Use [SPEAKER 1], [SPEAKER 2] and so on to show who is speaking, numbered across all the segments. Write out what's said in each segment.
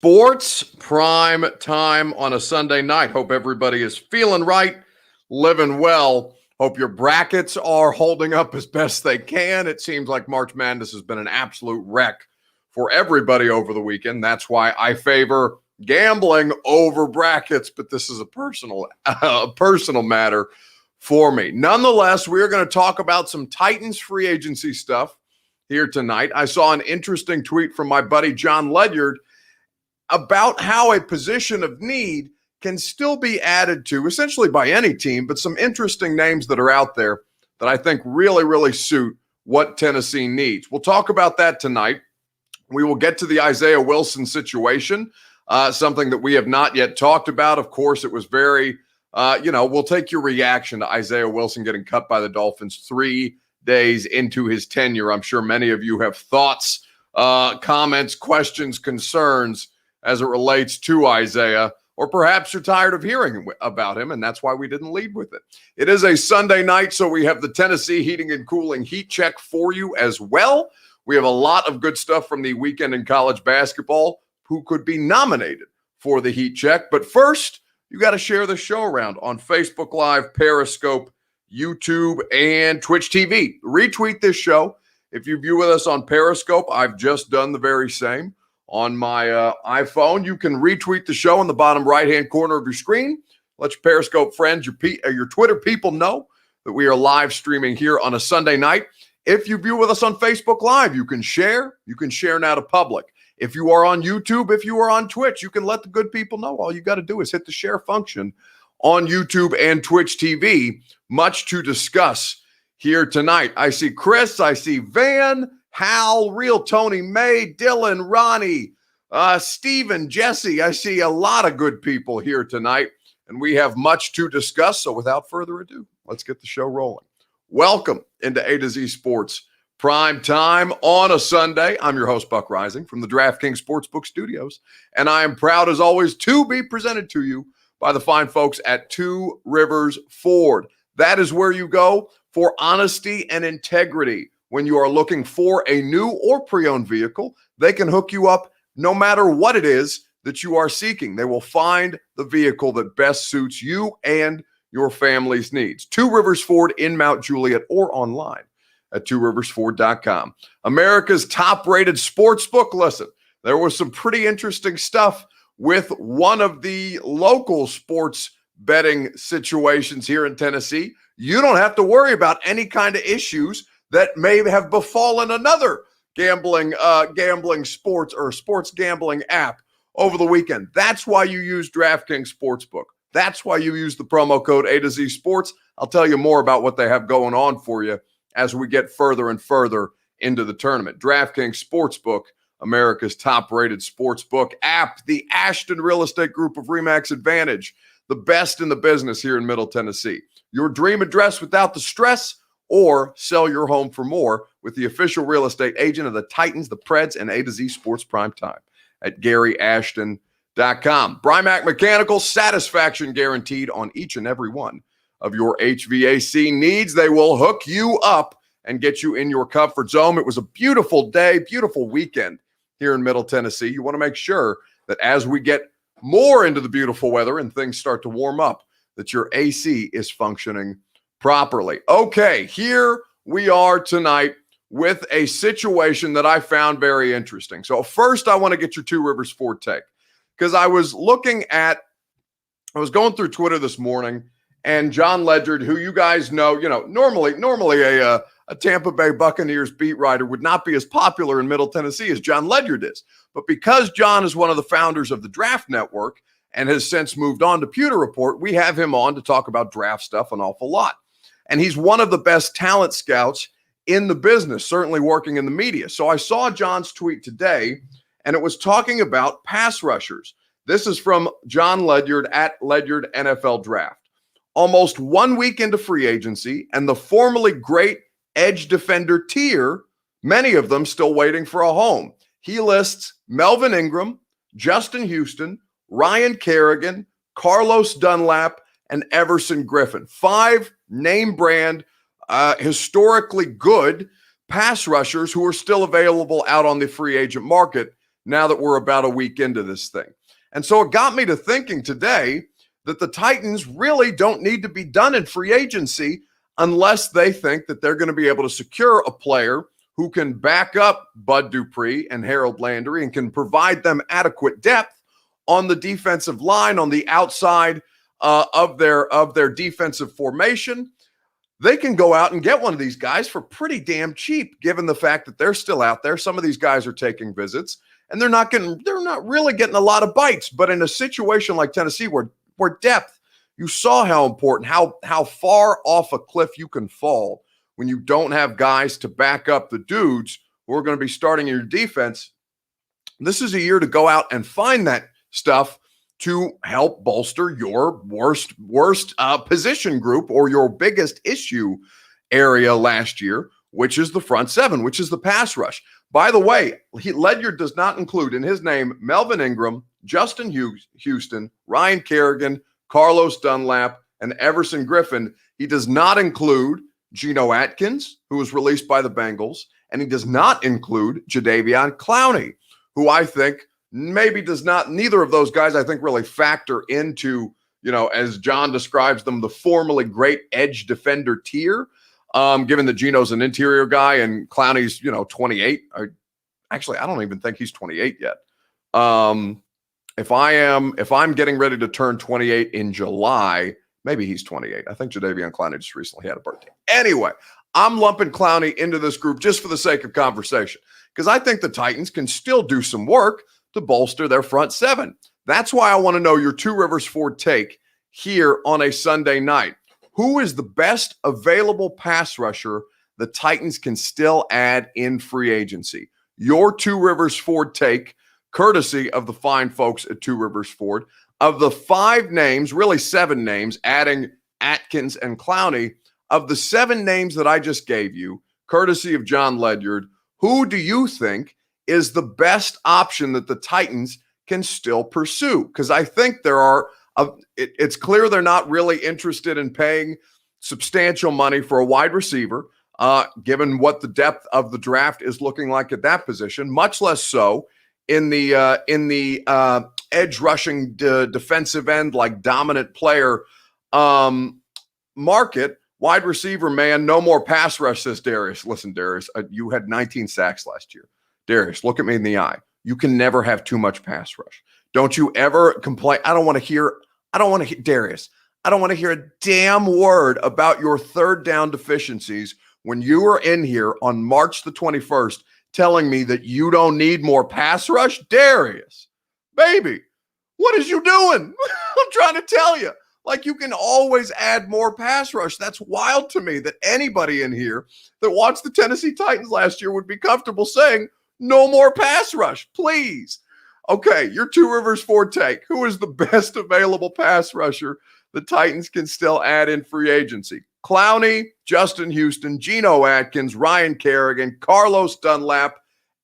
[SPEAKER 1] Sports prime time on a Sunday night. Hope everybody is feeling right, living well. Hope your brackets are holding up as best they can. It seems like March Madness has been an absolute wreck for everybody over the weekend. That's why I favor gambling over brackets, but this is a personal matter for me. Nonetheless, we're going to talk about some Titans free agency stuff here tonight. I saw an interesting tweet from my buddy John Ledyard about how a position of need can still be added to essentially by any team, but some interesting names that are out there that I think really suit what Tennessee needs. We'll talk about that tonight. We will get to the Isaiah Wilson situation, something that we have not yet talked about. Of course, it was very, we'll take your reaction to Isaiah Wilson getting cut by the Dolphins 3 days into his tenure. I'm sure many of you have thoughts, comments, questions, concerns as it relates to Isaiah, or perhaps you're tired of hearing about him, and that's why we didn't lead with it. It is a Sunday night, so we have the Tennessee Heating and Cooling Heat Check for you as well. We have a lot of good stuff from the weekend in college basketball, who could be nominated for the Heat Check. But first, you got to share the show around on Facebook Live, Periscope, YouTube, and Twitch TV. Retweet this show. If you view with us on Periscope, I've just done the very same. On my iPhone, you can retweet the show in the bottom right-hand corner of your screen. Let your Periscope friends, your Twitter people know that we are live streaming here on a Sunday night. If you view with us on Facebook Live, you can share. You can share now to public. If you are on YouTube, if you are on Twitch, you can let the good people know. All you got to do is hit the share function on YouTube and Twitch TV. Much to discuss here tonight. I see Chris. I see Van, Hal, Real Tony May, Dylan, Ronnie, Steven, Jesse. I see a lot of good people here tonight, and we have much to discuss. So without further ado, let's get the show rolling. Welcome into A to Z Sports Prime Time on a Sunday. I'm your host, Buck Rising, from the DraftKings Sportsbook Studios, and I am proud, as always, to be presented to you by the fine folks at Two Rivers Ford. That is where you go for honesty and integrity. When you are looking for a new or pre-owned vehicle, they can hook you up no matter what it is that you are seeking. They will find the vehicle that best suits you and your family's needs. Two Rivers Ford in Mount Juliet or online at tworiversford.com. America's top-rated sports book. Listen, there was some pretty interesting stuff with one of the local sports betting situations here in Tennessee. You don't have to worry about any kind of issues that may have befallen another gambling sports or sports gambling app over the weekend. That's why you use DraftKings Sportsbook. That's why you use the promo code A to Z Sports. I'll tell you more about what they have going on for you as we get further and further into the tournament. DraftKings Sportsbook, America's top-rated sportsbook app, the Ashton Real Estate Group of RE/MAX Advantage, the best in the business here in Middle Tennessee. Your dream address without the stress, or sell your home for more with the official real estate agent of the Titans, the Preds, and A to Z Sports Prime Time at GaryAshton.com. Brymac Mechanical, satisfaction guaranteed on each and every one of your HVAC needs. They will hook you up and get you in your comfort zone. It was a beautiful day, beautiful weekend here in Middle Tennessee. You want to make sure that as we get more into the beautiful weather and things start to warm up, that your AC is functioning properly. Okay, here we are tonight with a situation that I found very interesting. So first, I want to get your Two Rivers Ford take, because I was going through Twitter this morning, and John Ledyard, who you guys know, normally a Tampa Bay Buccaneers beat writer would not be as popular in Middle Tennessee as John Ledyard is. But because John is one of the founders of the Draft Network and has since moved on to Pewter Report, we have him on to talk about draft stuff an awful lot. And he's one of the best talent scouts in the business, certainly working in the media. So I saw John's tweet today, and it was talking about pass rushers. This is from John Ledyard at Ledyard NFL Draft. Almost 1 week into free agency, and the formerly great edge defender tier, many of them still waiting for a home. He lists Melvin Ingram, Justin Houston, Ryan Kerrigan, Carlos Dunlap, and Everson Griffin. 5 name brand, historically good pass rushers who are still available out on the free agent market now that we're about a week into this thing. And so it got me to thinking today that the Titans really don't need to be done in free agency unless they think that they're going to be able to secure a player who can back up Bud Dupree and Harold Landry and can provide them adequate depth on the defensive line, on the outside of their defensive formation. They can go out and get one of these guys for pretty damn cheap, given the fact that they're still out there. Some of these guys are taking visits, and they're not really getting a lot of bites. But in a situation like Tennessee, where depth, you saw how important, how far off a cliff you can fall when you don't have guys to back up the dudes who are going to be starting in your defense. This is a year to go out and find that stuff to help bolster your worst position group or your biggest issue area last year, which is the front seven, which is the pass rush. By the way, Ledyard does not include in his name Melvin Ingram, Justin Houston, Ryan Kerrigan, Carlos Dunlap, and Everson Griffin. He does not include Geno Atkins, who was released by the Bengals, and he does not include Jadeveon Clowney, who I think maybe does not, neither of those guys, I think, really factor into, as John describes them, the formerly great edge defender tier, given that Geno's an interior guy and Clowney's, 28. Actually, I don't even think he's 28 yet. If I'm getting ready to turn 28 in July, maybe he's 28. I think Jadeveon Clowney just recently had a birthday. Anyway, I'm lumping Clowney into this group just for the sake of conversation, because I think the Titans can still do some work to bolster their front seven. That's why I want to know your Two Rivers Ford take here on a Sunday night. Who is the best available pass rusher the Titans can still add in free agency? Your Two Rivers Ford take, courtesy of the fine folks at Two Rivers Ford. Of the 5 names, really 7 names, adding Atkins and Clowney, of the 7 names that I just gave you, courtesy of John Ledyard, who do you think is the best option that the Titans can still pursue? Because I think it's clear they're not really interested in paying substantial money for a wide receiver, given what the depth of the draft is looking like at that position, much less so in the edge rushing defensive end, like dominant player market. Wide receiver, man, no more pass rush, says Darius. Listen, Darius, you had 19 sacks last year. Darius, look at me in the eye. You can never have too much pass rush. Don't you ever complain. Darius, I don't want to hear a damn word about your third down deficiencies when you were in here on March the 21st telling me that you don't need more pass rush. Darius, baby, what is you doing? I'm trying to tell you. Like, you can always add more pass rush. That's wild to me that anybody in here that watched the Tennessee Titans last year would be comfortable saying, no more pass rush, please. Okay, your Two Rivers Ford take. Who is the best available pass rusher the Titans can still add in free agency? Clowney, Justin Houston, Geno Atkins, Ryan Kerrigan, Carlos Dunlap,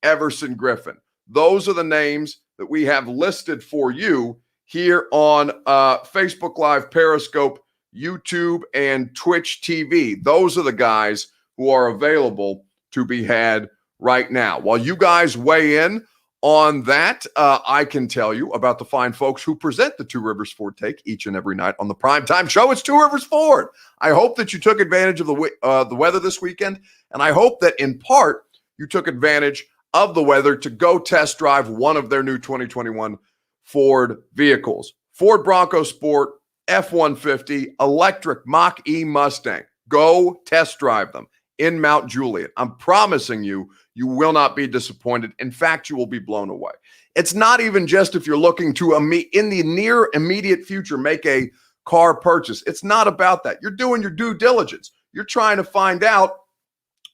[SPEAKER 1] Everson Griffin. Those are the names that we have listed for you here on Facebook Live, Periscope, YouTube, and Twitch TV. Those are the guys who are available to be had right now. While you guys weigh in on that, I can tell you about the fine folks who present the Two Rivers Ford Take each and every night on the primetime show. It's Two Rivers Ford. I hope that you took advantage of the weather this weekend, and I hope that in part you took advantage of the weather to go test drive one of their new 2021 Ford vehicles. Ford Bronco Sport, F-150, electric Mach-E Mustang. Go test drive them in Mount Juliet. I'm promising you, you will not be disappointed. In fact, you will be blown away. It's not even just if you're looking to, in the near immediate future, make a car purchase. It's not about that. You're doing your due diligence. You're trying to find out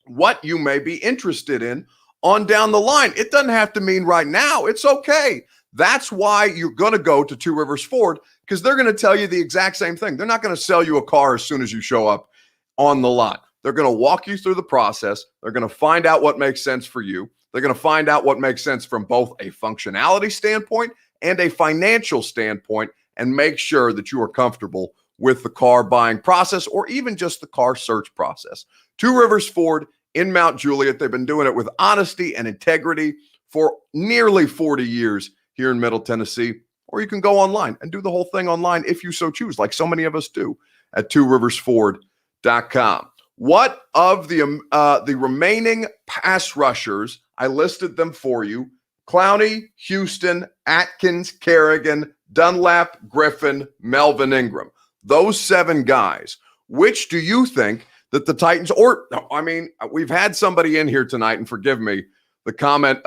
[SPEAKER 1] what you may be interested in on down the line. It doesn't have to mean right now. It's okay. That's why you're going to go to Two Rivers Ford, because they're going to tell you the exact same thing. They're not going to sell you a car as soon as you show up on the lot. They're going to walk you through the process. They're going to find out what makes sense for you. They're going to find out what makes sense from both a functionality standpoint and a financial standpoint, and make sure that you are comfortable with the car buying process or even just the car search process. Two Rivers Ford in Mount Juliet. They've been doing it with honesty and integrity for nearly 40 years here in Middle Tennessee. Or you can go online and do the whole thing online if you so choose, like so many of us do at tworiversford.com. What of the remaining pass rushers, I listed them for you: Clowney, Houston, Atkins, Kerrigan, Dunlap, Griffin, Melvin Ingram. Those 7 guys, which do you think that the Titans, we've had somebody in here tonight, and forgive me, the comment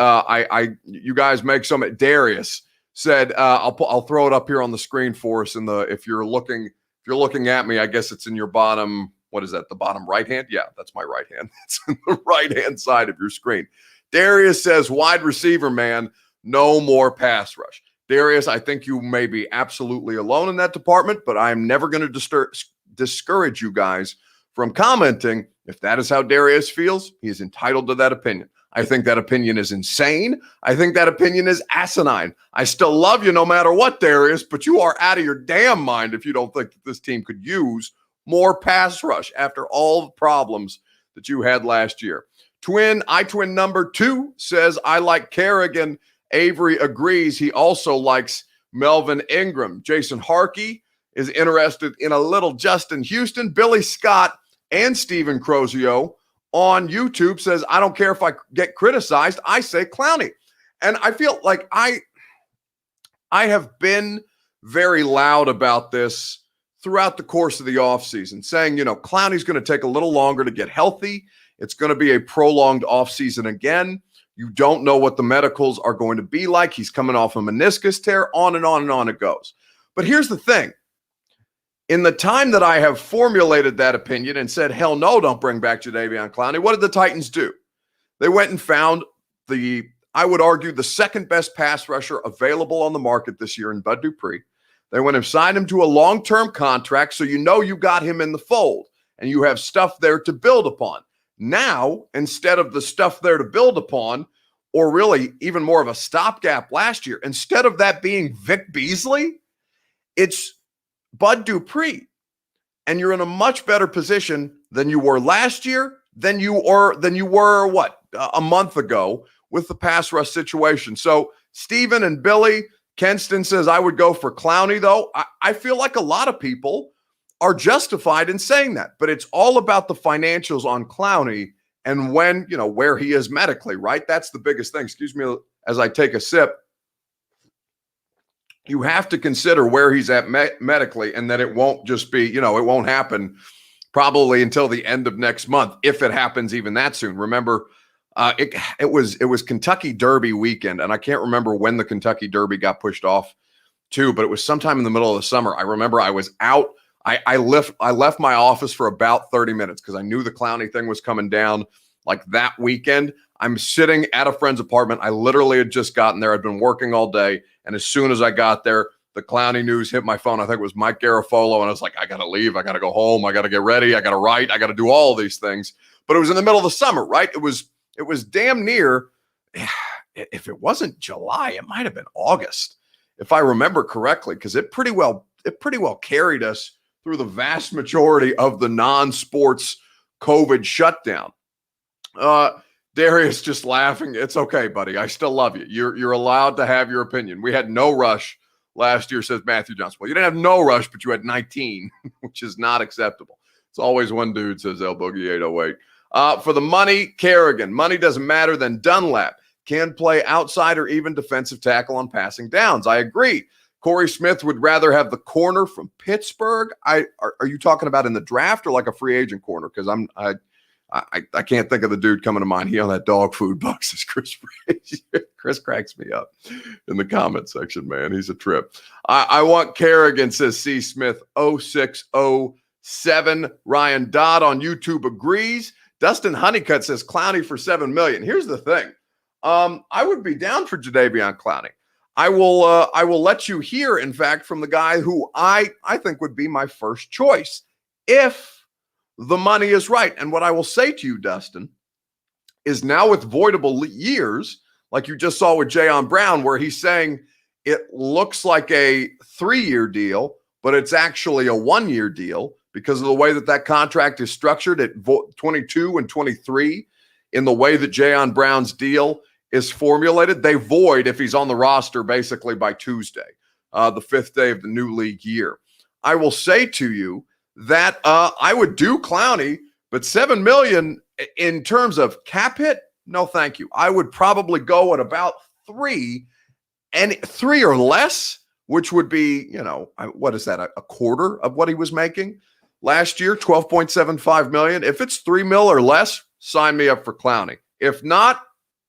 [SPEAKER 1] you guys make some, Darius said, I'll throw it up here on the screen for us if you're looking at me, I guess it's in your bottom, what is that, the bottom right hand? Yeah, that's my right hand. It's on the right-hand side of your screen. Darius says, wide receiver, man, no more pass rush. Darius, I think you may be absolutely alone in that department, but I'm never going to discourage you guys from commenting. If that is how Darius feels, he is entitled to that opinion. I think that opinion is insane. I think that opinion is asinine. I still love you no matter what, Darius, but you are out of your damn mind if you don't think that this team could use more pass rush after all the problems that you had last year. Twin number 2 says, I like Kerrigan. Avery agrees. He also likes Melvin Ingram. Jason Harkey is interested in a little Justin Houston. Billy Scott and Steven Crozio on YouTube says, I don't care if I get criticized, I say Clowney. And I feel like I have been very loud about this throughout the course of the offseason, saying, Clowney's going to take a little longer to get healthy. It's going to be a prolonged offseason again. You don't know what the medicals are going to be like. He's coming off a meniscus tear, on and on and on it goes. But here's the thing. In the time that I have formulated that opinion and said, hell no, don't bring back Jadeveon Clowney, what did the Titans do? They went and found I would argue, the second best pass rusher available on the market this year in Bud Dupree. They went and signed him to a long-term contract, so you got him in the fold, and you have stuff there to build upon. Now, instead of the stuff there to build upon, or really even more of a stopgap last year, instead of that being Vic Beasley, it's Bud Dupree. And you're in a much better position than you were last year, than you were a month ago with the pass rush situation. So Steven and Billy, Kenston says, I would go for Clowney, though. I feel like a lot of people are justified in saying that, but it's all about the financials on Clowney and where he is medically, right? That's the biggest thing. Excuse me as I take a sip. You have to consider where he's at medically, and that it won't just be, it won't happen probably until the end of next month, if it happens even that soon. Remember, it was Kentucky Derby weekend, and I can't remember when the Kentucky Derby got pushed off too, but it was sometime in the middle of the summer. I remember I was out. I left my office for about 30 minutes because I knew the Clowney thing was coming down like that weekend. I'm sitting at a friend's apartment. I literally had just gotten there. I'd been working all day. And as soon as I got there, the Clowney news hit my phone. I think it was Mike Garafolo. And I was like, I got to leave. I got to go home. I got to get ready. I got to write. I got to do all these things. But it was in the middle of the summer, right? It was damn near, if it wasn't July, it might have been August, if I remember correctly, because it pretty well carried us through the vast majority of the non-sports COVID shutdown. Darius just laughing. It's okay, buddy. I still love you. You're allowed to have your opinion. We had no rush last year, says Matthew Johnson. Well, you didn't have no rush, but you had 19, which is not acceptable. It's always one dude, says El Boogie 808. For the money, Kerrigan. Money doesn't matter. Then Dunlap can play outside or even defensive tackle on passing downs. I agree. Corey Smith would rather have the corner from Pittsburgh. Are you talking about in the draft or like a free agent corner? Because I can't think of the dude coming to mind. He on that dog food box is Chris. Chris cracks me up in the comment section, man. He's a trip. I want Kerrigan, says C. Smith 0607. Ryan Dodd on YouTube agrees. Dustin Honeycutt says Clowney for $7 million. Here's the thing. I would be down for Jadeveon Clowney. I will let you hear, in fact, from the guy who I think would be my first choice if the money is right. And what I will say to you, Dustin, is now with voidable years, like you just saw with Jayon Brown, where he's saying it looks like a 3-year deal, but it's actually a 1-year deal because of the way that contract is structured at 22 and 23 in the way that Jayon Brown's deal is formulated, they void if he's on the roster basically by Tuesday, the 5th day of the new league year. I will say to you that I would do Clowney, but $7 million in terms of cap hit, no thank you. I would probably go at about 3 or less, which would be, what is that, a quarter of what he was making last year, $12.75 million. If it's $3 million or less, sign me up for Clowney. If not,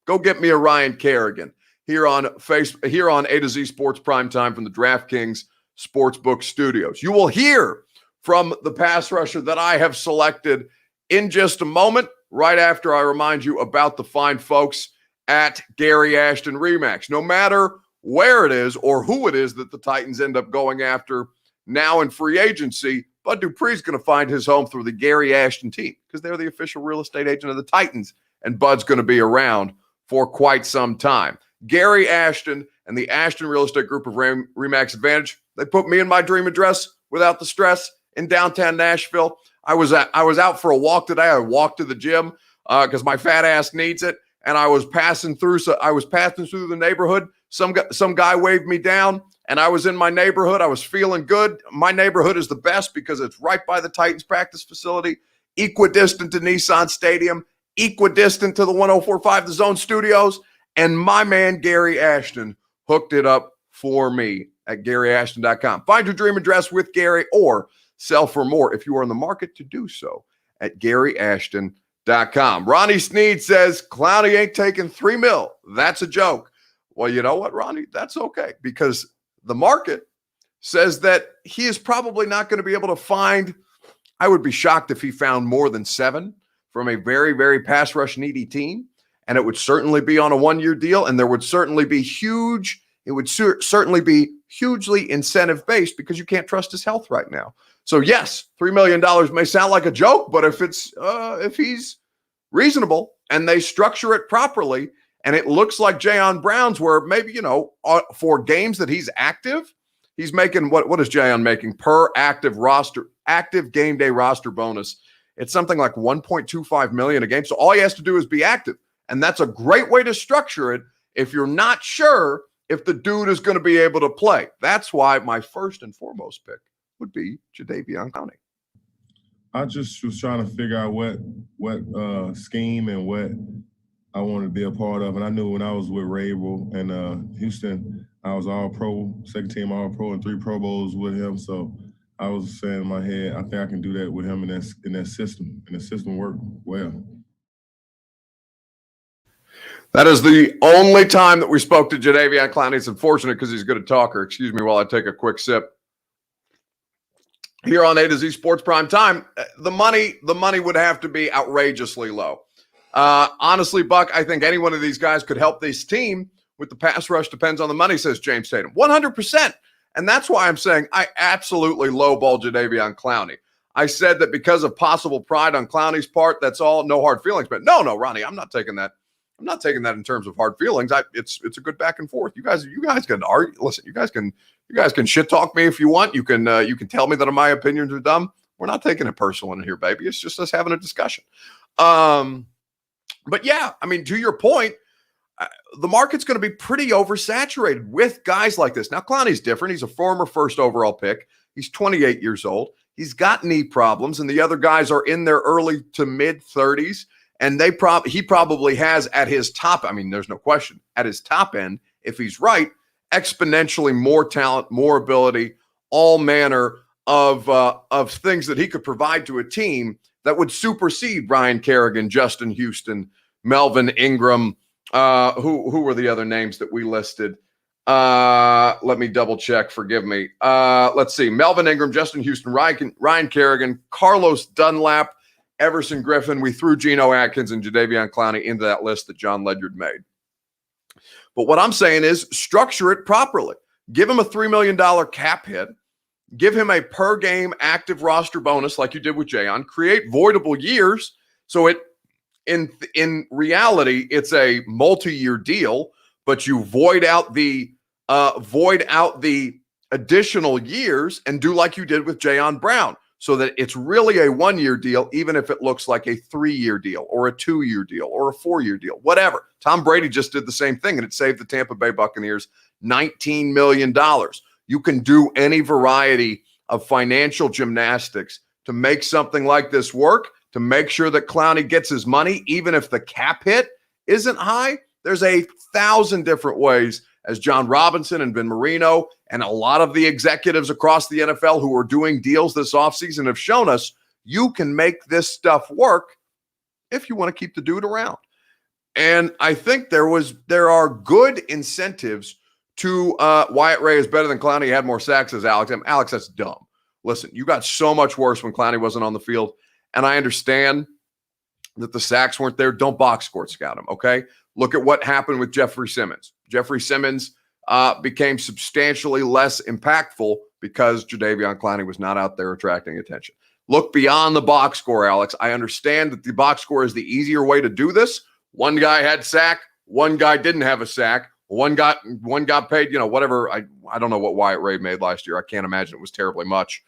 [SPEAKER 1] go get me a Ryan Kerrigan here on A to Z Sports Primetime from the DraftKings Sportsbook Studios. You will hear from the pass rusher that I have selected in just a moment, right after I remind you about the fine folks at Gary Ashton Remax. No matter where it is or who it is that the Titans end up going after now in free agency, Bud Dupree's going to find his home through the Gary Ashton team because they're the official real estate agent of the Titans, and Bud's going to be around for quite some time. Gary Ashton and the Ashton Real Estate Group of Remax Advantage, they put me in my dream address without the stress in downtown Nashville. I was out for a walk today. I walked to the gym because my fat ass needs it, and I was passing through. So I was passing through the neighborhood. Some guy waved me down, and I was in my neighborhood. I was feeling good. My neighborhood is the best because it's right by the Titans practice facility, equidistant to Nissan Stadium, equidistant to the 104.5 The Zone Studios, and my man Gary Ashton hooked it up for me at GaryAshton.com. Find your dream address with Gary or sell for more if you are in the market to do so at GaryAshton.com. Ronnie Sneed says, Clowney ain't taking $3 million. That's a joke. Well, you know what, Ronnie? That's okay, because the market says that he is probably not going to be able to find, I would be shocked if he found more than 7 from a very, very pass rush needy team. And it would certainly be on a 1-year deal. And there would certainly be certainly be hugely incentive based because you can't trust his health right now. So yes, $3 million may sound like a joke, but if he's reasonable and they structure it properly, and it looks like Jayon Brown's, where maybe, for games that he's active, he's making, what is Jayon making per active game day roster bonus? It's something like $1.25 million a game. So all he has to do is be active. And that's a great way to structure it if you're not sure if the dude is going to be able to play. That's why my first and foremost pick would be Jadeveon Clowney.
[SPEAKER 2] I just was trying to figure out what scheme and what I wanted to be a part of. And I knew when I was with Rabel and Houston, I was all-pro, second team all-pro, and 3 Pro Bowls with him. So I was saying in my head, I think I can do that with him in that system. And the system worked well.
[SPEAKER 1] That is the only time that we spoke to Jadeveon Clowney. It's unfortunate because he's a good talker. Excuse me while I take a quick sip. Here on A to Z Sports Prime Time, the money would have to be outrageously low. Honestly, Buck, I think any one of these guys could help this team with the pass rush. Depends on the money, says James Tatum. 100%. And that's why I'm saying I absolutely lowball Jadeveon Clowney. I said that because of possible pride on Clowney's part, that's all, no hard feelings. But no, Ronnie, I'm not taking that. I'm not taking that in terms of hard feelings. It's a good back and forth. You guys can argue. Listen, you guys can shit talk me if you want. You can tell me that my opinions are dumb. We're not taking it personal in here, baby. It's just us having a discussion. But yeah, I mean, to your point, the market's going to be pretty oversaturated with guys like this. Now, Clowney's different. He's a former first overall pick. He's 28 years old. He's got knee problems, and the other guys are in their early to mid 30s. And he probably has at his top, I mean, there's no question, at his top end, if he's right, exponentially more talent, more ability, all manner of things that he could provide to a team that would supersede Ryan Kerrigan, Justin Houston, Melvin Ingram. Who were the other names that we listed? Let me double check. Forgive me. Let's see. Melvin Ingram, Justin Houston, Ryan Kerrigan, Carlos Dunlap, Everson Griffin. We threw Geno Atkins and Jadeveon Clowney into that list that John Ledyard made. But what I'm saying is structure it properly. Give him a $3 million cap hit. Give him a per game active roster bonus like you did with Jayon. Create voidable years. So in reality, it's a multi-year deal, but you void out the additional years and do like you did with Jayon Brown. so that it's really a 1-year deal, even if it looks like a 3-year deal or a 2-year deal or a 4-year deal, whatever. Tom Brady just did the same thing, and it saved the Tampa Bay Buccaneers $19 million. You can do any variety of financial gymnastics to make something like this work, to make sure that Clowney gets his money, even if the cap hit isn't high. There's 1,000 different ways, as John Robinson and Vin Marino and a lot of the executives across the NFL who are doing deals this offseason have shown us, you can make this stuff work if you want to keep the dude around. And I think there are good incentives to Wyatt Ray is better than Clowney. He had more sacks as Alex. Alex, that's dumb. Listen, you got so much worse when Clowney wasn't on the field. And I understand that the sacks weren't there. Don't box score scout him, okay? Look at what happened with Jeffrey Simmons. Jeffrey Simmons became substantially less impactful because Jadeveon Clowney was not out there attracting attention. Look beyond the box score, Alex. I understand that the box score is the easier way to do this. One guy had sack, one guy didn't have a sack. One got paid, whatever. I don't know what Wyatt Ray made last year. I can't imagine it was terribly much.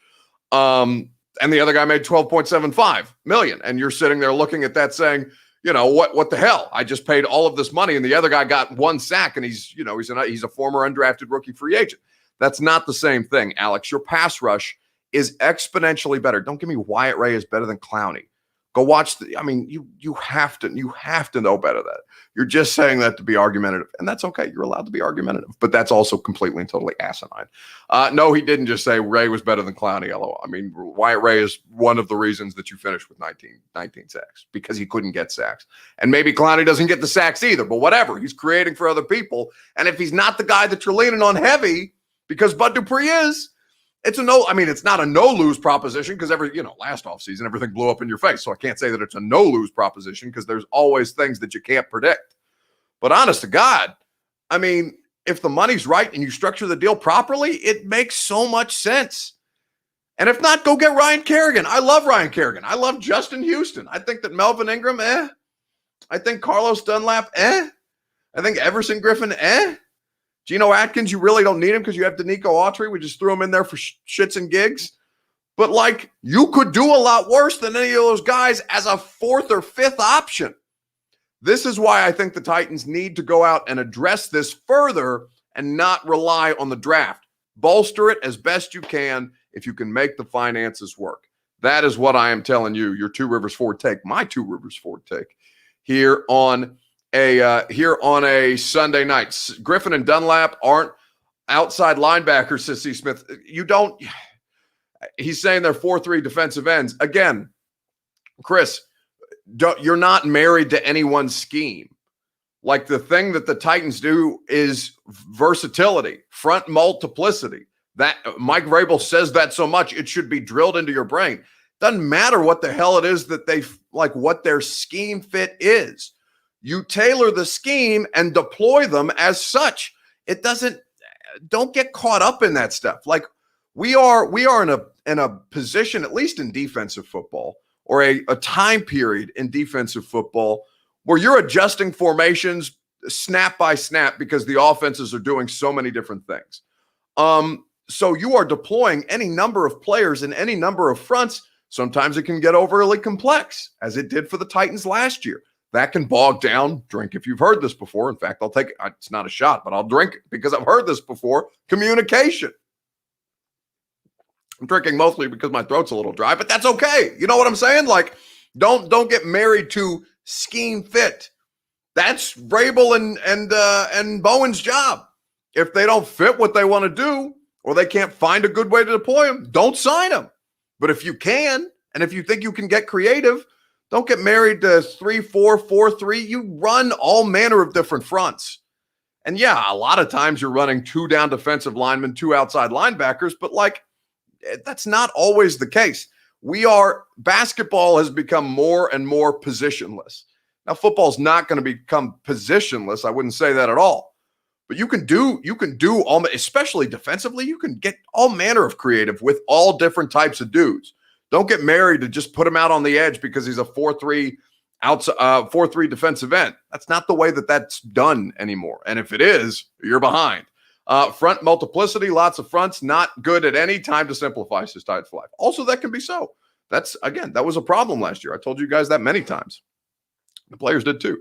[SPEAKER 1] And the other guy made $12.75 million. And you're sitting there looking at that saying, what the hell? I just paid all of this money, and the other guy got one sack, and he's a former undrafted rookie free agent. That's not the same thing, Alex. Your pass rush is exponentially better. Don't give me Wyatt Ray is better than Clowney. Go watch you have to know better than that. You're just saying that to be argumentative, and that's okay. You're allowed to be argumentative, but that's also completely and totally asinine. No, he didn't just say Ray was better than Clowney. LOL. Wyatt Ray is one of the reasons that you finished with 19 sacks, because he couldn't get sacks. And maybe Clowney doesn't get the sacks either, but whatever. He's creating for other people. And if he's not the guy that you're leaning on heavy, because Bud Dupree is, it's not a no-lose proposition, because last offseason, everything blew up in your face. So I can't say that it's a no-lose proposition, because there's always things that you can't predict. But honest to God, if the money's right and you structure the deal properly, it makes so much sense. And if not, go get Ryan Kerrigan. I love Ryan Kerrigan. I love Justin Houston. I think that Melvin Ingram, I think Carlos Dunlap, I think Everson Griffin, Geno Atkins, you really don't need him because you have Danico Autry. We just threw him in there for shits and gigs. But, you could do a lot worse than any of those guys as a fourth or fifth option. This is why I think the Titans need to go out and address this further and not rely on the draft. Bolster it as best you can if you can make the finances work. That is what I am telling you, your Two Rivers Ford take, my Two Rivers Ford take, here on a Sunday night. Griffin and Dunlap aren't outside linebackers, Sissy Smith. He's saying they're 4-3 defensive ends. Again, Chris, you're not married to anyone's scheme. The thing that the Titans do is versatility, front multiplicity. That Mike Vrabel says that so much, it should be drilled into your brain. Doesn't matter what the hell it is that what their scheme fit is. You tailor the scheme and deploy them as such. Don't get caught up in that stuff. We are in a position, at least in defensive football, or a time period in defensive football, where you're adjusting formations snap by snap because the offenses are doing so many different things. So you are deploying any number of players in any number of fronts. Sometimes it can get overly complex, as it did for the Titans last year. That can bog down, drink if you've heard this before. In fact, I'll take it. It's not a shot, but I'll drink it because I've heard this before. Communication. I'm drinking mostly because my throat's a little dry, but that's okay. You know what I'm saying? Don't get married to scheme fit. That's Vrabel and Bowen's job. If they don't fit what they want to do, or they can't find a good way to deploy them, don't sign them. But if you can, and if you think you can get creative, don't get married to 3-4, 4-3. You run all manner of different fronts. And yeah, a lot of times you're running 2 down defensive linemen, 2 outside linebackers, but that's not always the case. Basketball has become more and more positionless. Now, football's not going to become positionless. I wouldn't say that at all. But you can do all, especially defensively, you can get all manner of creative with all different types of dudes. Don't get married to just put him out on the edge because he's a 4-3 4-3 defensive end. That's not the way that's done anymore. And if it is, you're behind. Front multiplicity, lots of fronts, not good at any time to simplify, says Tide for Life. Also, that can be so. That was a problem last year. I told you guys that many times. The players did too.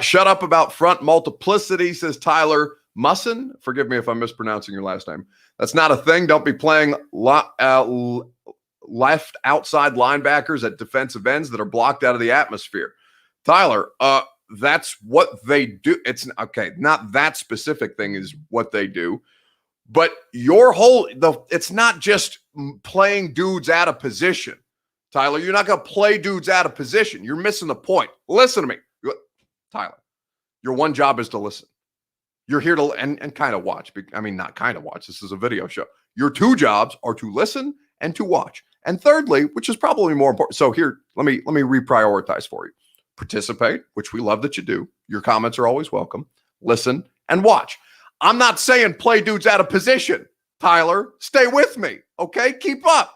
[SPEAKER 1] Shut up about front multiplicity, says Tyler Musson. Forgive me if I'm mispronouncing your last name. That's not a thing. Don't be playing left outside linebackers at defensive ends that are blocked out of the atmosphere. Tyler, that's what they do. It's okay. Not that specific thing is what they do, but it's not just playing dudes out of position. Tyler, you're not going to play dudes out of position. You're missing the point. Listen to me. Tyler, your one job is to listen. You're here to and kind of watch. I mean, not kind of watch. This is a video show. Your two jobs are to listen and to watch. And thirdly, which is probably more important. So here, let me reprioritize for you. Participate, which we love that you do. Your comments are always welcome. Listen and watch. I'm not saying play dudes out of position. Tyler, stay with me. Okay? Keep up.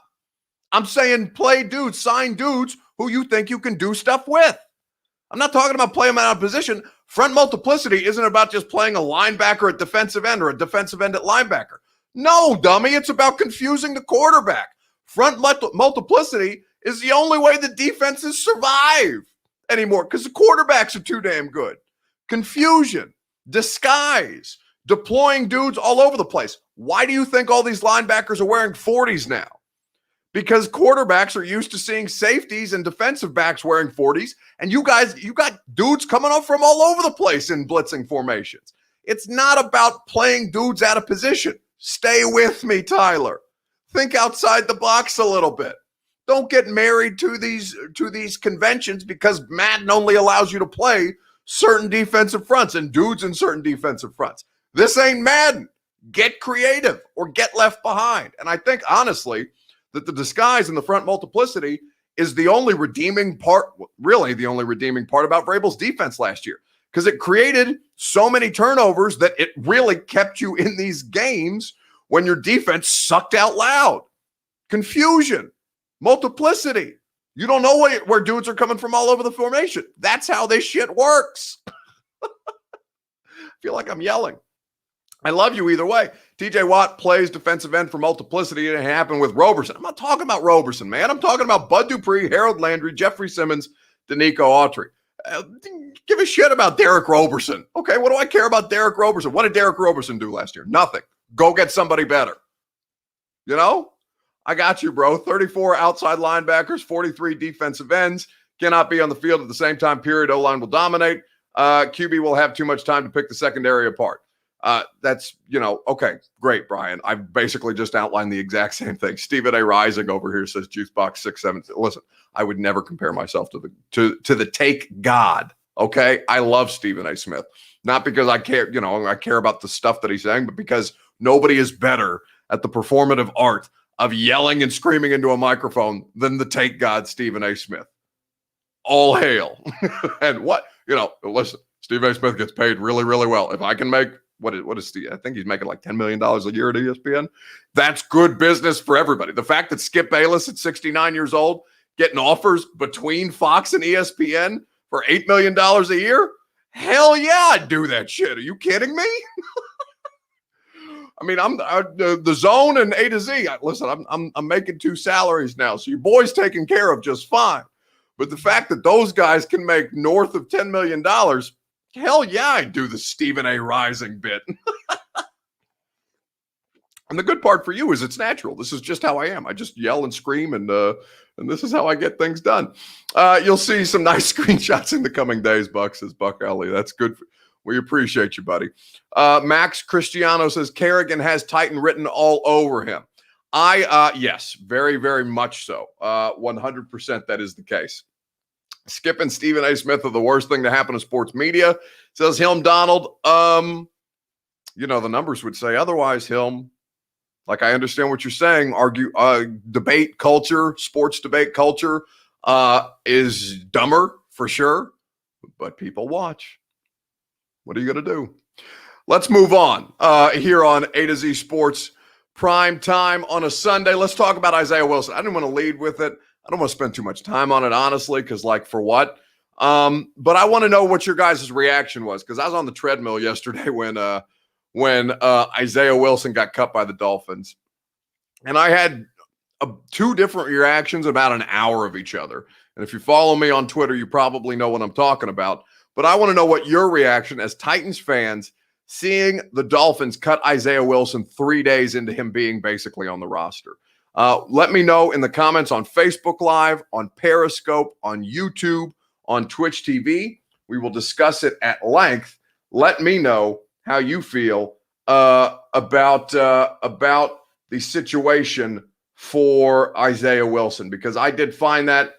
[SPEAKER 1] I'm saying play dudes, sign dudes who you think you can do stuff with. I'm not talking about playing them out of position. Front multiplicity isn't about just playing a linebacker at defensive end or a defensive end at linebacker. No, dummy. It's about confusing the quarterback. Front multiplicity is the only way the defenses survive anymore because the quarterbacks are too damn good. Confusion, disguise, deploying dudes all over the place. Why do you think all these linebackers are wearing 40s now? Because quarterbacks are used to seeing safeties and defensive backs wearing 40s, and you got dudes coming up from all over the place in blitzing formations. It's not about playing dudes out of position. Stay with me, Tyler. Think outside the box a little bit. Don't get married to these conventions because Madden only allows you to play certain defensive fronts and dudes in certain defensive fronts. This ain't Madden. Get creative or get left behind. And I think, honestly, that the disguise and the front multiplicity is the only redeeming part, really the only redeeming part about Vrabel's defense last year, because it created so many turnovers that it really kept you in these games when your defense sucked out loud. Confusion, multiplicity. You don't know where dudes are coming from all over the formation. That's how this shit works. I feel like I'm yelling. I love you either way. TJ Watt plays defensive end for multiplicity. It happened with Roberson. I'm not talking about Roberson, man. I'm talking about Bud Dupree, Harold Landry, Jeffrey Simmons, Danico Autry. Give a shit about Derek Roberson. Okay, what do I care about Derek Roberson? What did Derek Roberson do last year? Nothing. Go get somebody better. You know? I got you, bro. 34 outside linebackers, 43 defensive ends. Cannot be on the field at the same time period. O-line will dominate. QB will have too much time to pick the secondary apart. That's, okay, great, Brian. I basically just outlined the exact same thing. Stephen A. Rising over here says Juicebox 67. Listen, I would never compare myself to the take God. Okay. I love Stephen A. Smith, not because I care, I care about the stuff that he's saying, but because nobody is better at the performative art of yelling and screaming into a microphone than the take God, Stephen A. Smith. All hail. And listen, Stephen A. Smith gets paid really, really well. If I can make, what is Steve? I think he's making like $10 million a year at ESPN. That's good business for everybody. The fact that Skip Bayless at 69 years old getting offers between Fox and ESPN for $8 million a year, hell yeah, I'd do that shit. Are you kidding me? I mean, I'm the Zone and A to Z. Listen, I'm making two salaries now, so your boy's taken care of just fine. But the fact that those guys can make north of $10 million. Hell yeah, I do the Stephen A. Rising bit. And the good part for you is it's natural. This is just how I am. I just yell and scream, and this is how I get things done. You'll see some nice screenshots in the coming days, Buck, says Buck Ellie. That's good. We appreciate you, buddy. Max Cristiano says Kerrigan has Titan written all over him. Yes, very, very much so. 100% that is the case. Skip and Stephen A. Smith are the worst thing to happen to sports media, says Hilm Donald. The numbers would say otherwise, Hilm. Like, I understand what you're saying. Debate culture, sports debate culture is dumber for sure, but people watch. What are you going to do? Let's move on here on A to Z Sports Prime Time on a Sunday. Let's talk about Isaiah Wilson. I didn't want to lead with it. I don't want to spend too much time on it, honestly, because for what? But I want to know what your guys' reaction was, because I was on the treadmill yesterday when when Isaiah Wilson got cut by the Dolphins. And I had two different reactions about an hour of each other. And if you follow me on Twitter, you probably know what I'm talking about. But I want to know what your reaction as Titans fans seeing the Dolphins cut Isaiah Wilson 3 days into him being basically on the roster. Let me know in the comments on Facebook Live, on Periscope, on YouTube, on Twitch TV. We will discuss it at length. Let me know how you feel about the situation for Isaiah Wilson, because I did find that,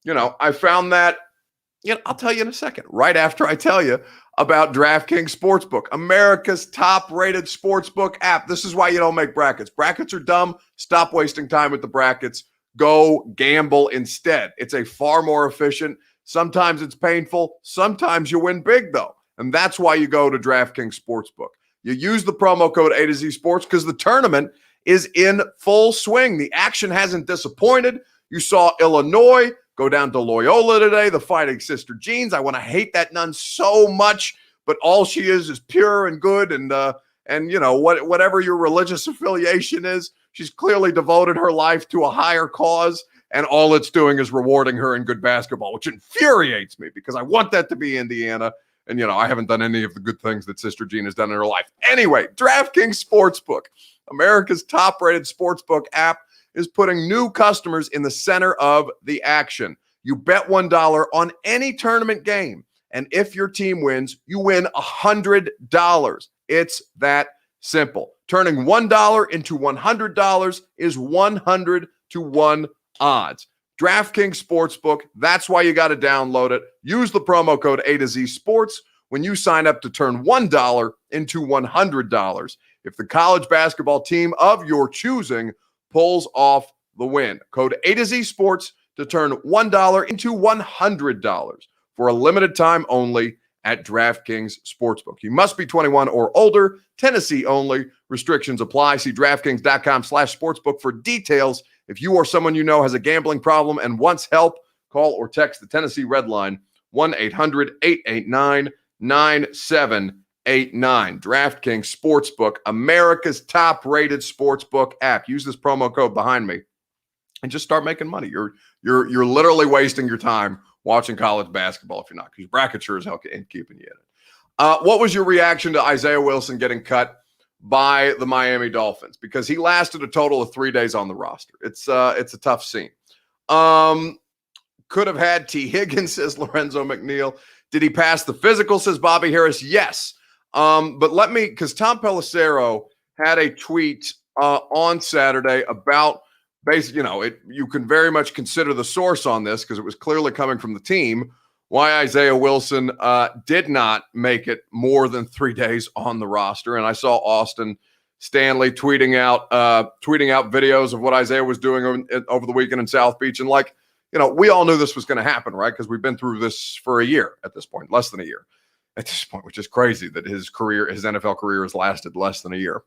[SPEAKER 1] I found that, I'll tell you in a second, right after I tell you about DraftKings Sportsbook, America's top-rated sportsbook app. This is why you don't make brackets. Brackets are dumb. Stop wasting time with the brackets. Go gamble instead. It's a far more efficient. Sometimes it's painful. Sometimes you win big, though. And that's why you go to DraftKings Sportsbook. You use the promo code A to Z Sports because the tournament is in full swing. The action hasn't disappointed. You saw Illinois go down to Loyola today, the Fighting Sister Jeans. I want to hate that nun so much, but all she is pure and good, and whatever your religious affiliation is, she's clearly devoted her life to a higher cause, and all it's doing is rewarding her in good basketball, which infuriates me because I want that to be Indiana. And, I haven't done any of the good things that Sister Jean has done in her life. Anyway, DraftKings Sportsbook, America's top-rated sportsbook app, is putting new customers in the center of the action. You bet $1 on any tournament game, and if your team wins, you win $100. It's that simple. Turning $1 into $100 is 100 to 1 odds. DraftKings Sportsbook, that's why you got to download it. Use the promo code A to Z Sports when you sign up to turn $1 into $100 if the college basketball team of your choosing pulls off the win. Code A to Z Sports to turn $1 into $100 for a limited time only at DraftKings Sportsbook. You must be 21 or older. Tennessee only. Restrictions apply. See DraftKings.com/sportsbook for details. If you or someone you know has a gambling problem and wants help, call or text the Tennessee Red Line, 1-800-889-9789. DraftKings Sportsbook, America's top-rated sportsbook app. Use this promo code behind me and just start making money. You're literally wasting your time watching college basketball if you're not, because bracket sure as hell ain't keeping you in it. What was your reaction to Isaiah Wilson getting cut by the Miami Dolphins? Because he lasted a total of 3 days on the roster. It's a tough scene. Could have had T. Higgins, says Lorenzo McNeil. Did he pass the physical, says Bobby Harris? Yes. But because Tom Pelissero had a tweet on Saturday about basically, you can very much consider the source on this because it was clearly coming from the team, why Isaiah Wilson did not make it more than 3 days on the roster. And I saw Austin Stanley tweeting out videos of what Isaiah was doing over the weekend in South Beach. And we all knew this was going to happen, right? Because we've been through this for a year at this point, less than a year at this point, which is crazy that his NFL career has lasted less than a year.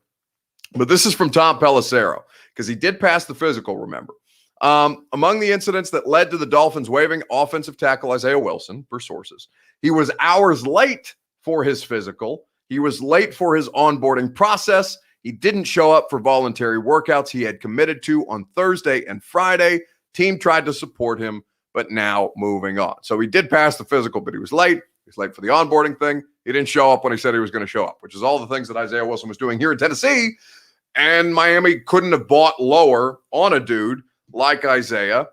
[SPEAKER 1] But this is from Tom Pelissero because he did pass the physical, remember. Among the incidents that led to the Dolphins waiving offensive tackle Isaiah Wilson, per sources, he was hours late for his physical. He was late for his onboarding process. He didn't show up for voluntary workouts he had committed to on Thursday and Friday. Team tried to support him, but now moving on. So he did pass the physical, but he was late. He was late for the onboarding thing. He didn't show up when he said he was going to show up, which is all the things that Isaiah Wilson was doing here in Tennessee. And Miami couldn't have bought lower on a dude like Isaiah.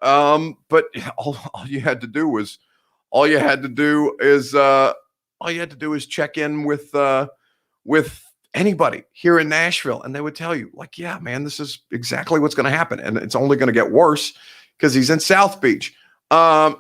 [SPEAKER 1] But all you had to do is check in with anybody here in Nashville, and they would tell you, yeah, man, this is exactly what's going to happen, and it's only going to get worse because he's in South Beach. Hilm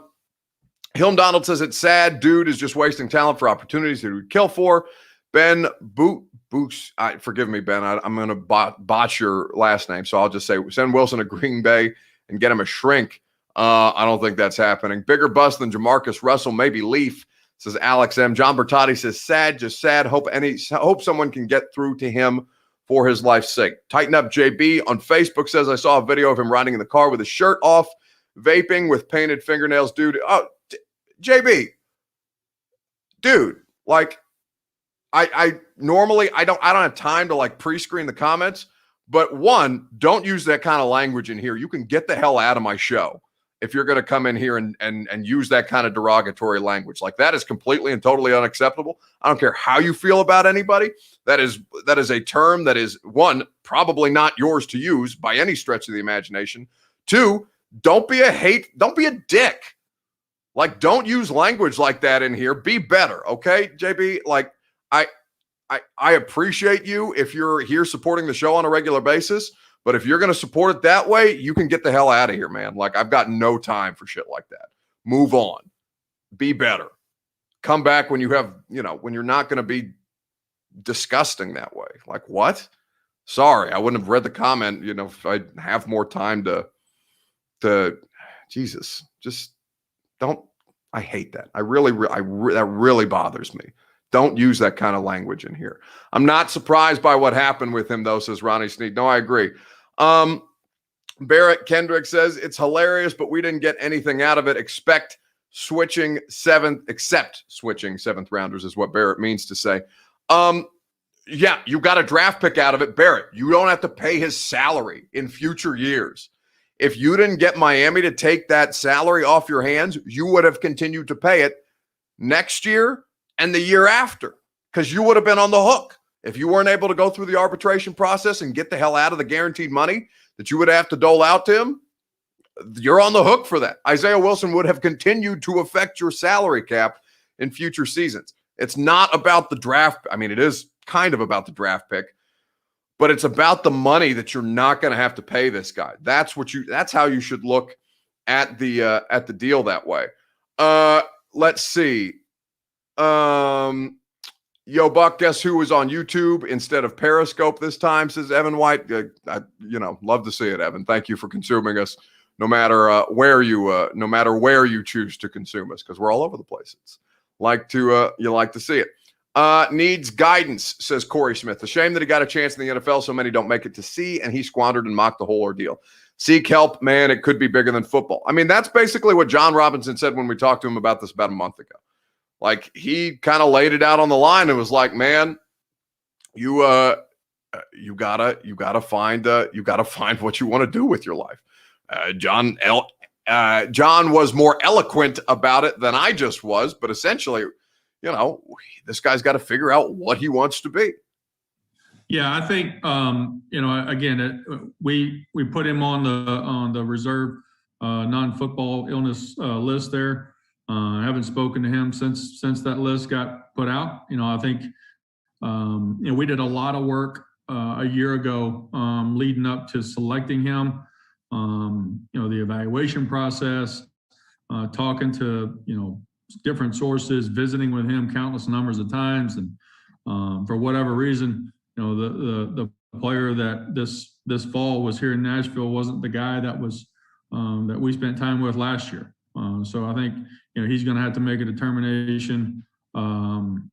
[SPEAKER 1] Donald says it's sad. Dude is just wasting talent for opportunities that he would kill for. Ben Boots, forgive me, Ben. I'm going to botch your last name, so I'll just say send Wilson to Green Bay and get him a shrink. I don't think that's happening. Bigger bust than Jamarcus Russell, maybe Leaf, says Alex M. John Bertotti says sad, just sad. Hope someone can get through to him for his life's sake. Tighten up JB on Facebook says I saw a video of him riding in the car with his shirt off, vaping with painted fingernails. Dude, JB, dude, I normally I don't have time to like pre-screen the comments, but one, don't use that kind of language in here. You can get the hell out of my show if you're going to come in here and use that kind of derogatory language. Like, that is completely and totally unacceptable. I don't care how you feel about anybody. That is a term that is, one, probably not yours to use by any stretch of the imagination. Two, don't be a dick. Like, don't use language like that in here. Be better, okay, JB? Like, I appreciate you if you're here supporting the show on a regular basis, but if you're going to support it that way, you can get the hell out of here, man. Like, I've got no time for shit like that. Move on. Be better. Come back when you have, when you're not going to be disgusting that way. Like, what? Sorry, I wouldn't have read the comment, if I'd have more time to Jesus, just don't. I hate that. That really bothers me. Don't use that kind of language in here. I'm not surprised by what happened with him, though, says Ronnie Sneed. No, I agree. Barrett Kendrick says it's hilarious, but we didn't get anything out of it. Except switching seventh rounders is what Barrett means to say. Yeah, you got a draft pick out of it, Barrett. You don't have to pay his salary in future years. If you didn't get Miami to take that salary off your hands, you would have continued to pay it next year and the year after, because you would have been on the hook. If you weren't able to go through the arbitration process and get the hell out of the guaranteed money that you would have to dole out to him, you're on the hook for that. Isaiah Wilson would have continued to affect your salary cap in future seasons. It's not about the draft. I mean, it is kind of about the draft pick, but it's about the money that you're not going to have to pay this guy. That's how you should look at the deal that way. Let's see. Yo, Buck, guess who was on YouTube instead of Periscope this time, says Evan White. Love to see it, Evan. Thank you for consuming us, no matter where you choose to consume us, because we're all over the place. It's you like to see it. Needs guidance, says Corey Smith. A shame that he got a chance in the NFL. So many don't make it to see, and he squandered and mocked the whole ordeal. Seek help, man. It could be bigger than football. I mean, that's basically what John Robinson said when we talked to him about this about a month ago. Like, he kind of laid it out on the line and was like, man, you gotta find what you want to do with your life. John was more eloquent about it than I just was, but essentially, this guy's got to figure out what he wants to be.
[SPEAKER 3] Yeah, I think again, we put him on the reserve non-football illness list there. I haven't spoken to him since that list got put out. I think we did a lot of work a year ago leading up to selecting him. The evaluation process, talking to different sources, visiting with him countless numbers of times, and for whatever reason, the player that this fall was here in Nashville wasn't the guy that was that we spent time with last year. So I think he's going to have to make a determination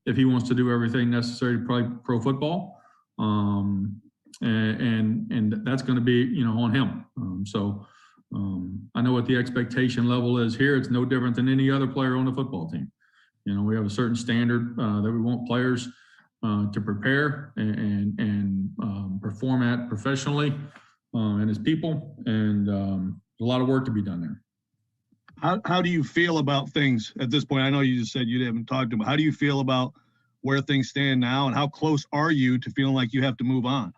[SPEAKER 3] if he wants to do everything necessary to play pro football, and that's going to be on him. I know what the expectation level is here. It's no different than any other player on the football team. We have a certain standard that we want players to prepare and perform at professionally and as people, and a lot of work to be done there.
[SPEAKER 4] How do you feel about things at this point? I know you just said you haven't talked to him, but how do you feel about where things stand now, and how close are you to feeling like you have to move on?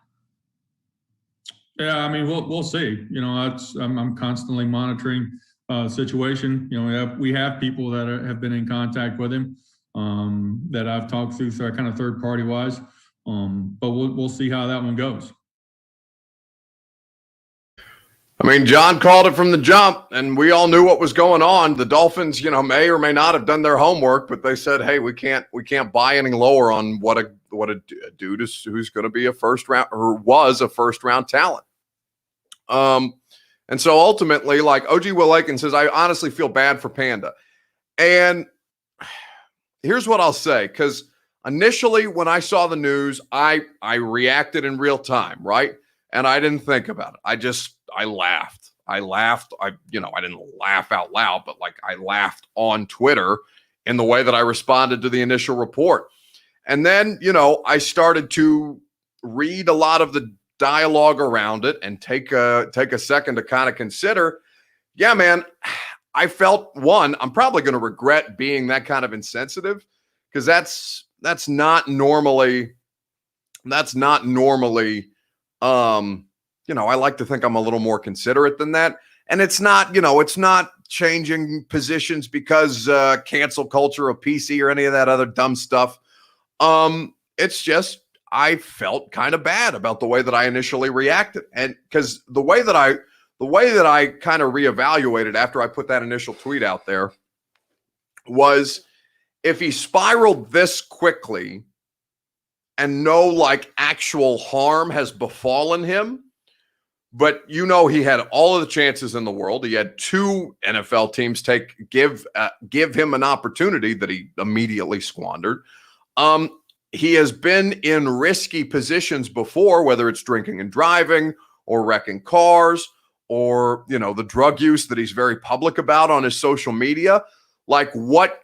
[SPEAKER 3] Yeah, I mean, we'll see. I'm constantly monitoring the situation. We have people that have been in contact with him that I've talked through kind of third party wise, but we'll see how that one goes.
[SPEAKER 1] I mean, John called it from the jump, and we all knew what was going on. The Dolphins, may or may not have done their homework, but they said, "Hey, we can't buy any lower on what a dude is who's going to be a first round or was a first round talent." And so ultimately, like OG Will Aiken says, I honestly feel bad for Panda. And here's what I'll say, because initially when I saw the news, I reacted in real time, right? And I didn't think about it. I laughed. I didn't laugh out loud, but I laughed on Twitter in the way that I responded to the initial report. And then, I started to read a lot of the dialogue around it and take a second to kind of consider, yeah, man, I felt I'm probably going to regret being that kind of insensitive, because that's not normally, I like to think I'm a little more considerate than that. And it's not changing positions because cancel culture or PC or any of that other dumb stuff. It's just, I felt kind of bad about the way that I initially reacted. And because the way that I kind of reevaluated after I put that initial tweet out there was, if he spiraled this quickly and no like actual harm has befallen him, but he had all of the chances in the world. He had 2 NFL teams give him an opportunity that he immediately squandered. He has been in risky positions before, whether it's drinking and driving or wrecking cars or, the drug use that he's very public about on his social media. Like what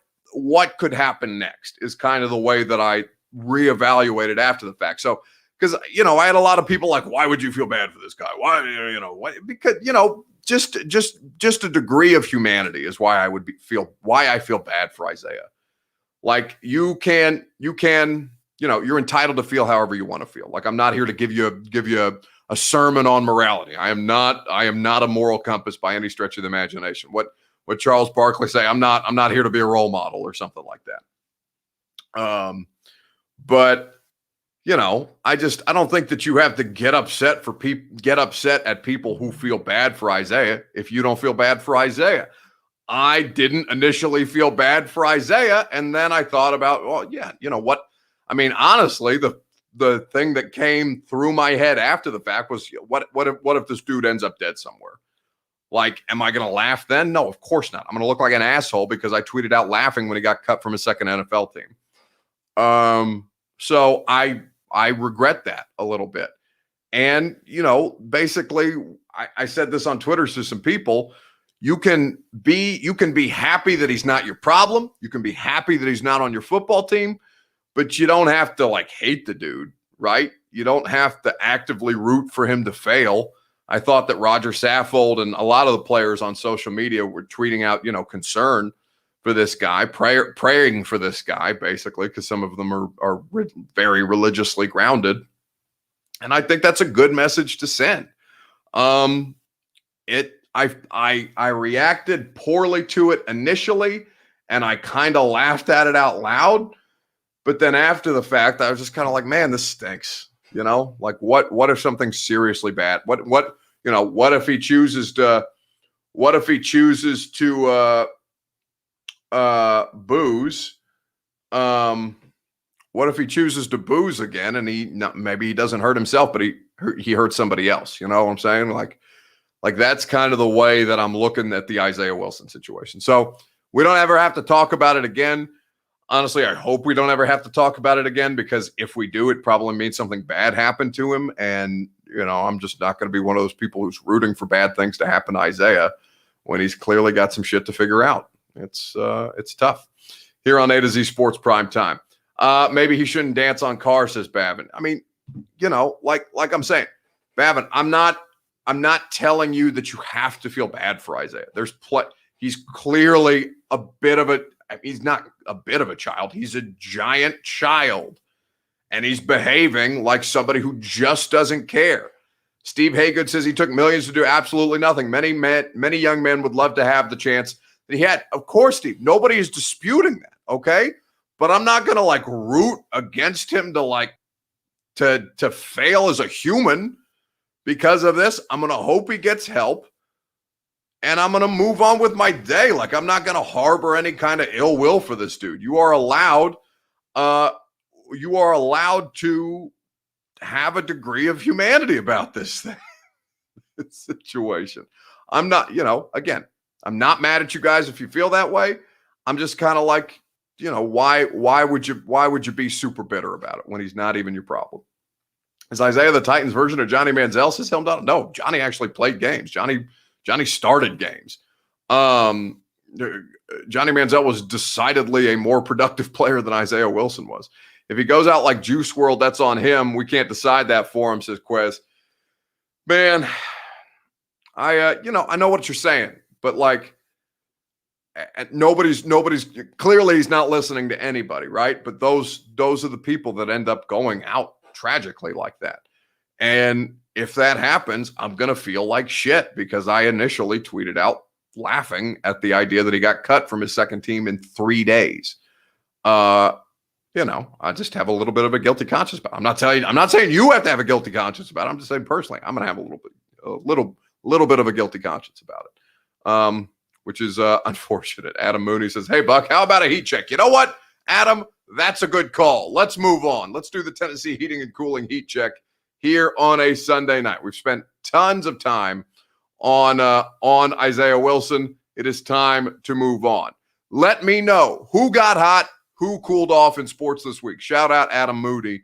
[SPEAKER 1] could happen next is kind of the way that I reevaluated after the fact. So, because, I had a lot of people like, why would you feel bad for this guy? Why, why? Because, just a degree of humanity is why I feel bad for Isaiah. Like you're entitled to feel however you want to feel. Like, I'm not here to give you a sermon on morality. I am not a moral compass by any stretch of the imagination. What Charles Barkley say, I'm not here to be a role model or something like that. But I don't think that you have to get upset at people who feel bad for Isaiah if you don't feel bad for Isaiah. I didn't initially feel bad for Isaiah, and then I thought about, well, yeah, what? I mean, honestly, the thing that came through my head after the fact was, what if this dude ends up dead somewhere? Like, am I going to laugh then? No, of course not. I'm going to look like an asshole because I tweeted out laughing when he got cut from his second NFL team. So I regret that a little bit. And, basically, I said this on Twitter to some people. You can be happy that he's not your problem. You can be happy that he's not on your football team, but you don't have to like hate the dude, right? You don't have to actively root for him to fail. I thought that Roger Saffold and a lot of the players on social media were tweeting out, concern for this guy, praying for this guy, basically, because some of them are very religiously grounded. And I think that's a good message to send. I reacted poorly to it initially, and I kind of laughed at it out loud. But then after the fact, I was just kind of like, man, this stinks. Like what if something's seriously bad? What if he chooses to booze? What if he chooses to booze again and maybe he doesn't hurt himself, but he hurts somebody else? You know what I'm saying? Like that's kind of the way that I'm looking at the Isaiah Wilson situation. So we don't ever have to talk about it again. Honestly, I hope we don't ever have to talk about it again, because if we do, it probably means something bad happened to him. And, I'm just not going to be one of those people who's rooting for bad things to happen to Isaiah when he's clearly got some shit to figure out. It's tough. Here on A to Z Sports Prime Time. Maybe he shouldn't dance on cars, says Bavin. I mean, like I'm saying, Bavin, I'm not telling you that you have to feel bad for Isaiah. He's clearly he's not a bit of a child. He's a giant child, and he's behaving like somebody who just doesn't care. Steve Haygood says he took millions to do absolutely nothing. Many young men would love to have the chance that he had. Of course, Steve, nobody is disputing that. Okay. But I'm not going to root against him to fail as a human because of this. I'm going to hope he gets help, and I'm going to move on with my day. Like, I'm not going to harbor any kind of ill will for this dude. You are allowed to have a degree of humanity about this thing, this situation. I'm not, again, I'm not mad at you guys if you feel that way. I'm just kind of like, why would you be super bitter about it when he's not even your problem? Is Isaiah the Titans version of Johnny Manziel? Says him down. No, Johnny actually played games. Johnny started games. Johnny Manziel was decidedly a more productive player than Isaiah Wilson was. If he goes out like Juice WRLD, that's on him. We can't decide that for him, says Quez. Man, I know what you're saying, but like nobody's clearly he's not listening to anybody, right? But those are the people that end up going out tragically like that. And if that happens, I'm going to feel like shit because I initially tweeted out laughing at the idea that he got cut from his second team in 3 days. I just have a little bit of a guilty conscience. But I'm not saying you have to have a guilty conscience about it. I'm just saying personally, I'm going to have a little bit of a guilty conscience about it, which is unfortunate. Adam Mooney says, "Hey Buck, how about a heat check?" You know what, Adam? That's a good call. Let's move on. Let's do the Tennessee Heating and Cooling heat check here on a Sunday night. We've spent tons of time on Isaiah Wilson. It is time to move on. Let me know who got hot, who cooled off in sports this week. Shout out Adam Mooney,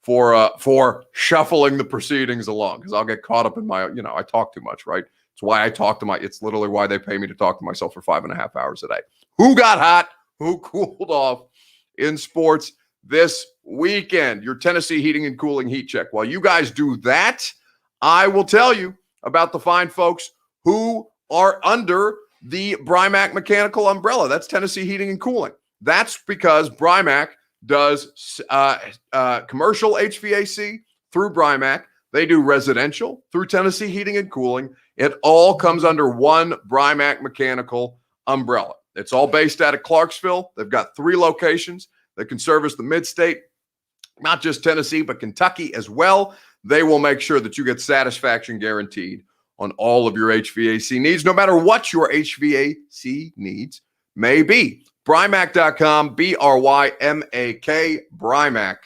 [SPEAKER 1] for shuffling the proceedings along because I'll get caught up in my, I talk too much, right? It's why I talk to it's literally why they pay me to talk to myself for 5.5 hours a day. Who got hot, who cooled off in sports this weekend? Your Tennessee Heating and Cooling heat check. While you guys do that, I will tell you about the fine folks who are under the Brymac Mechanical umbrella. That's Tennessee Heating and Cooling. That's because Brymac does commercial HVAC through Brymac. They do residential through Tennessee Heating and Cooling. It all comes under one Brymac Mechanical umbrella. It's all based out of Clarksville. They've got 3 locations that can service the mid-state, not just Tennessee, but Kentucky as well. They will make sure that you get satisfaction guaranteed on all of your HVAC needs, no matter what your HVAC needs may be. Brymac.com, B-R-Y-M-A-K, Brymac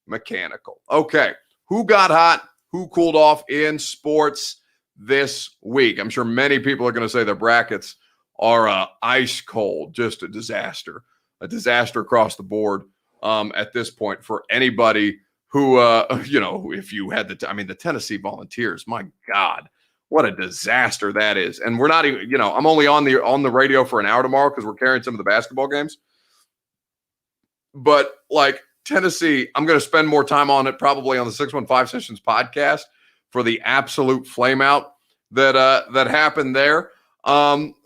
[SPEAKER 1] Mechanical. Okay, who got hot, who cooled off in sports this week? I'm sure many people are going to say their brackets are ice cold, just a disaster across the board at this point for anybody who, if you had the Tennessee Volunteers, my God, what a disaster that is. And we're not even, I'm only on the radio for an hour tomorrow because we're carrying some of the basketball games. But like Tennessee, I'm going to spend more time on it probably on the 615 Sessions podcast for the absolute flame out that happened there. Unless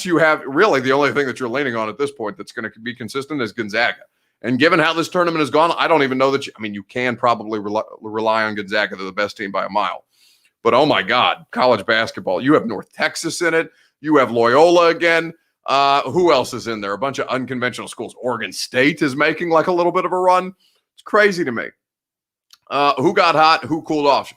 [SPEAKER 1] you have really the only thing that you're leaning on at this point that's going to be consistent is Gonzaga. And given how this tournament has gone, I don't even know that you can probably rely on Gonzaga. They're the best team by a mile. But oh my God, college basketball. You have North Texas in it. You have Loyola again. Who else is in there? A bunch of unconventional schools. Oregon State is making like a little bit of a run. It's crazy to me. Who got hot? Who cooled off?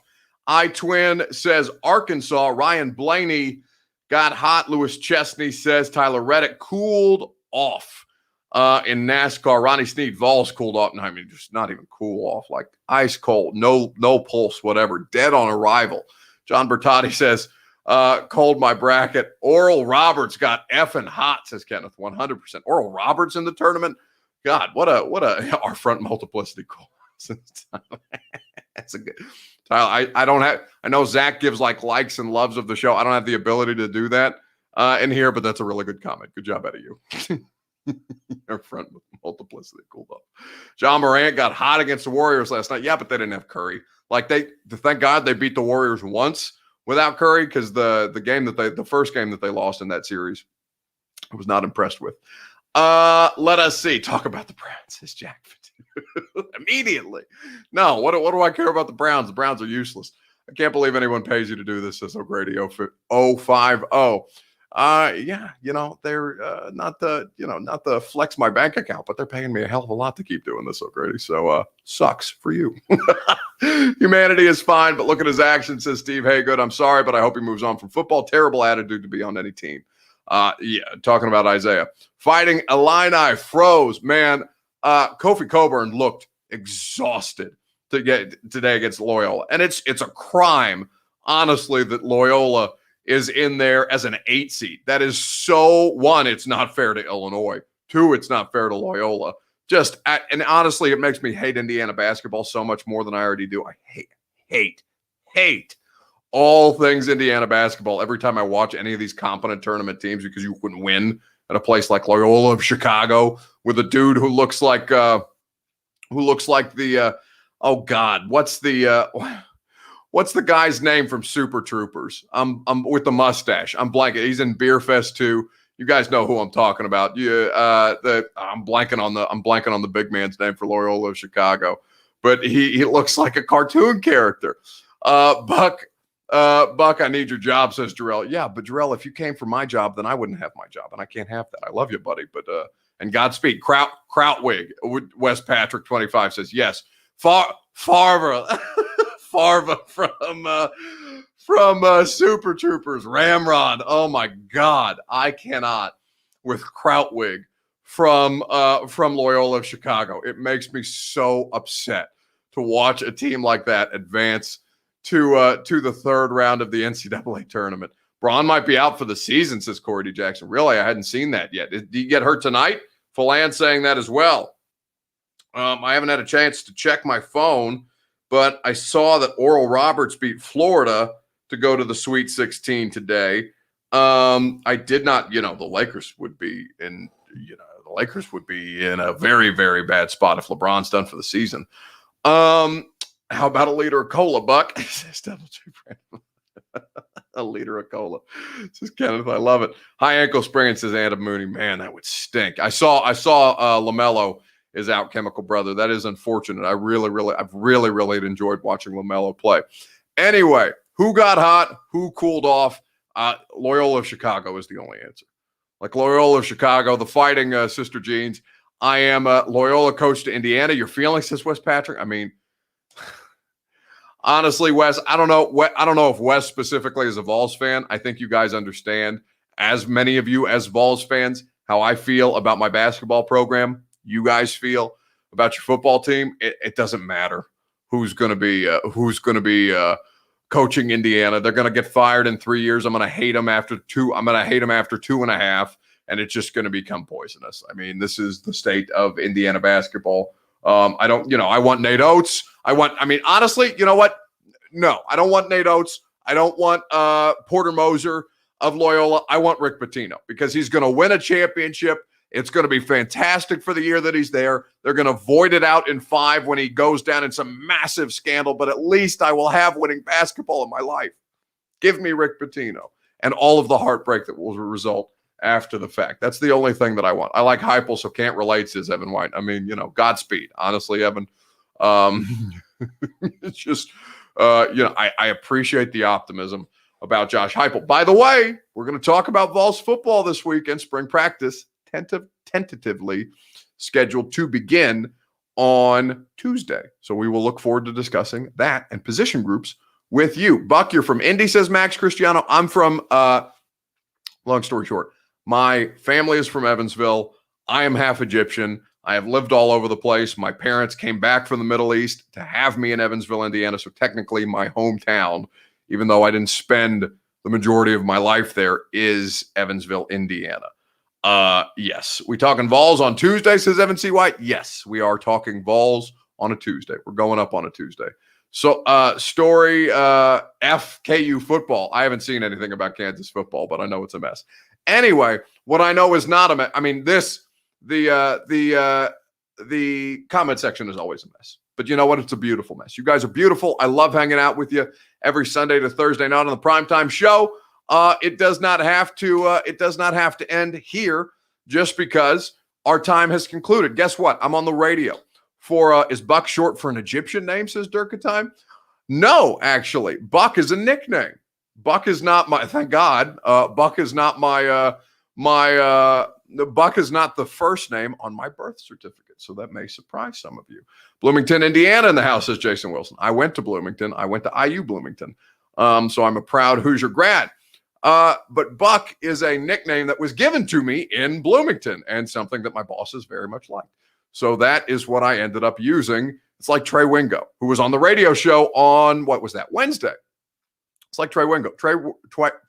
[SPEAKER 1] iTwin says Arkansas. Ryan Blaney got hot. Lewis Chesney says Tyler Reddick cooled off. In NASCAR, Ronnie Snead Vols cooled off. No, just not even cool off, like ice cold, no pulse, whatever, dead on arrival. John Bertotti says, cold my bracket. Oral Roberts got effing hot, says Kenneth, 100%. Oral Roberts in the tournament. God, what a our front multiplicity cool. That's a good Tyler. I know Zach gives likes and loves of the show. I don't have the ability to do that in here, but that's a really good comment. Good job out of you. Our front multiplicity cooled off. John Morant got hot against the Warriors last night. Yeah, but they didn't have Curry. Thank God they beat the Warriors once without Curry because the first game that they lost in that series, I was not impressed with. Let us see. Talk about the Browns, says Jack. Immediately. No, what do I care about the Browns? The Browns are useless. I can't believe anyone pays you to do this, says O'Grady 050. Yeah, they're not the flex my bank account, but they're paying me a hell of a lot to keep doing this, O'Grady. So sucks for you. Humanity is fine, but look at his actions, says Steve Haygood. I'm sorry, but I hope he moves on from football. Terrible attitude to be on any team. Talking about Isaiah. Fighting Illini froze, man. Kofi Coburn looked exhausted today against Loyola. And it's a crime, honestly, that Loyola is in there as an 8 seed. That is one, it's not fair to Illinois. 2, it's not fair to Loyola. And honestly, it makes me hate Indiana basketball so much more than I already do. I hate all things Indiana basketball every time I watch any of these competent tournament teams because you wouldn't win at a place like Loyola of Chicago with a dude who looks like the oh God, what's the guy's name from Super Troopers? I'm with the mustache. I'm blanking. He's in Beer Fest 2. You guys know who I'm talking about. I'm blanking on the big man's name for Loyola of Chicago, but he looks like a cartoon character. Buck, I need your job, says Jarrell. Yeah, but Jarrell, if you came for my job, then I wouldn't have my job, and I can't have that. I love you, buddy, but and Godspeed. Krautwig, West Patrick 25 says yes. Farva from Super Troopers, Ramrod. Oh my God, I cannot with Krautwig from Loyola of Chicago. It makes me so upset to watch a team like that advance to the third round of the NCAA tournament. Braun might be out for the season, says Corey D. Jackson. Really, I hadn't seen that yet. Did he get hurt tonight? Philan saying that as well. I haven't had a chance to check my phone, but I saw that Oral Roberts beat Florida to go to the Sweet 16 today. I did not, the Lakers would be in a very, very bad spot if LeBron's done for the season. How about a liter of cola, Buck? A liter of cola. Says Kenneth, I love it. High ankle sprain, says Adam Mooney. Man, that would stink. I saw LaMelo is out, Chemical Brother. That is unfortunate. I've really enjoyed watching LaMelo play. Anyway, who got hot? Who cooled off? Loyola of Chicago is the only answer. Like Loyola of Chicago, the Fighting Sister Jeans. I am a Loyola coach to Indiana. Your feelings, says Wes Patrick. I mean, honestly, Wes, I don't know if Wes specifically is a Vols fan. I think you guys understand, as many of you as Vols fans, how I feel about my basketball program. You guys feel about your football team. It doesn't matter who's going to be coaching Indiana. They're going to get fired in 3 years. I'm going to hate them after 2. I'm going to hate them after 2.5, and it's just going to become poisonous. I mean, this is the state of Indiana basketball. I want Nate Oates. Honestly, you know what? No, I don't want Nate Oates. I don't want Porter Moser of Loyola. I want Rick Pitino because he's going to win a championship. It's going to be fantastic for the year that he's there. They're going to void it out in 5 when he goes down in some massive scandal, but at least I will have winning basketball in my life. Give me Rick Pitino and all of the heartbreak that will result after the fact. That's the only thing that I want. I like Heupel, so can't relate, says Evan White. I mean, Godspeed. Honestly, Evan, it's just, I appreciate the optimism about Josh Heupel. By the way, we're going to talk about Vols football this weekend, spring practice. Tentatively scheduled to begin on Tuesday. So we will look forward to discussing that and position groups with you. Buck, you're from Indy, says Max Cristiano. I'm from, long story short, my family is from Evansville. I am half Egyptian. I have lived all over the place. My parents came back from the Middle East to have me in Evansville, Indiana. So technically my hometown, even though I didn't spend the majority of my life there, is Evansville, Indiana. Yes. We talking Vols on Tuesday, says Evan C. White. Yes, we are talking Vols on a Tuesday. We're going up on a Tuesday. So, story, FKU football. I haven't seen anything about Kansas football, but I know it's a mess. Anyway, what I know is not a mess. I mean, the comment section is always a mess, but you know what? It's a beautiful mess. You guys are beautiful. I love hanging out with you every Sunday to Thursday night on the Primetime Show. It does not have to end here just because our time has concluded. Guess what? I'm on the radio for, is Buck short for an Egyptian name, says Durkatime? No, actually. Buck is a nickname. Buck is not my, thank God, Buck is not Buck is not the first name on my birth certificate. So that may surprise some of you. Bloomington, Indiana in the house, says Jason Wilson. I went to Bloomington. I went to IU Bloomington. So I'm a proud Hoosier grad. But Buck is a nickname that was given to me in Bloomington and something that my bosses very much liked. So that is what I ended up using. It's like Trey Wingo, who was on the radio show on, what was that, Wednesday. It's like Trey Wingo.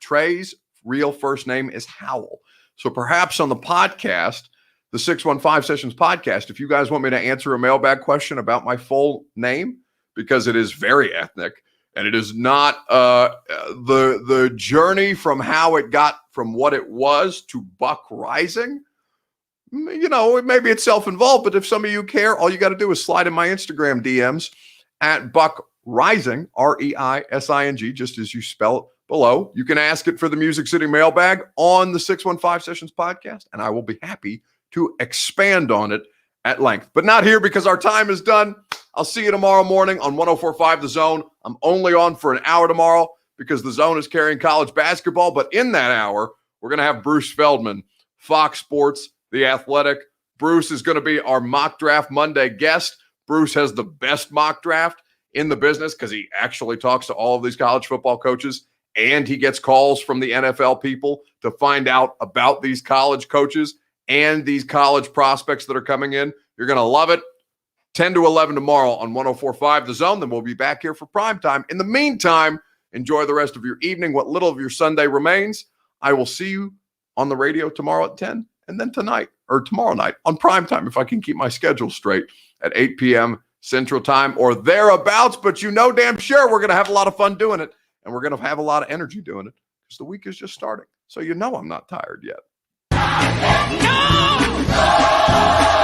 [SPEAKER 1] Trey's real first name is Howell. So perhaps on the podcast, the 615 Sessions podcast, if you guys want me to answer a mailbag question about my full name, because it is very ethnic, And it is not the journey from how it got from what it was to Buck Rising. You know, maybe it's self-involved, but if some of you care, all you got to do is slide in my Instagram DMs at Buck Rising, Reising, just as you spell it below. You can ask it for the Music City mailbag on the 615 Sessions podcast, and I will be happy to expand on it at length. But not here because our time is done. I'll see you tomorrow morning on 104.5 The Zone. I'm only on for an hour tomorrow because The Zone is carrying college basketball. But in that hour, we're going to have Bruce Feldman, Fox Sports, The Athletic. Bruce is going to be our Mock Draft Monday guest. Bruce has the best mock draft in the business because he actually talks to all of these college football coaches, and he gets calls from the NFL people to find out about these college coaches and these college prospects that are coming in. You're going to love it. 10 to 11 tomorrow on 104.5 The Zone. Then we'll be back here for prime time. In the meantime, enjoy the rest of your evening, what little of your Sunday remains. I will see you on the radio tomorrow at 10, and then tomorrow night on prime time, if I can keep my schedule straight, at 8 p.m. Central Time or thereabouts. But you know damn sure we're going to have a lot of fun doing it, and we're going to have a lot of energy doing it because the week is just starting. So you know I'm not tired yet.
[SPEAKER 5] No!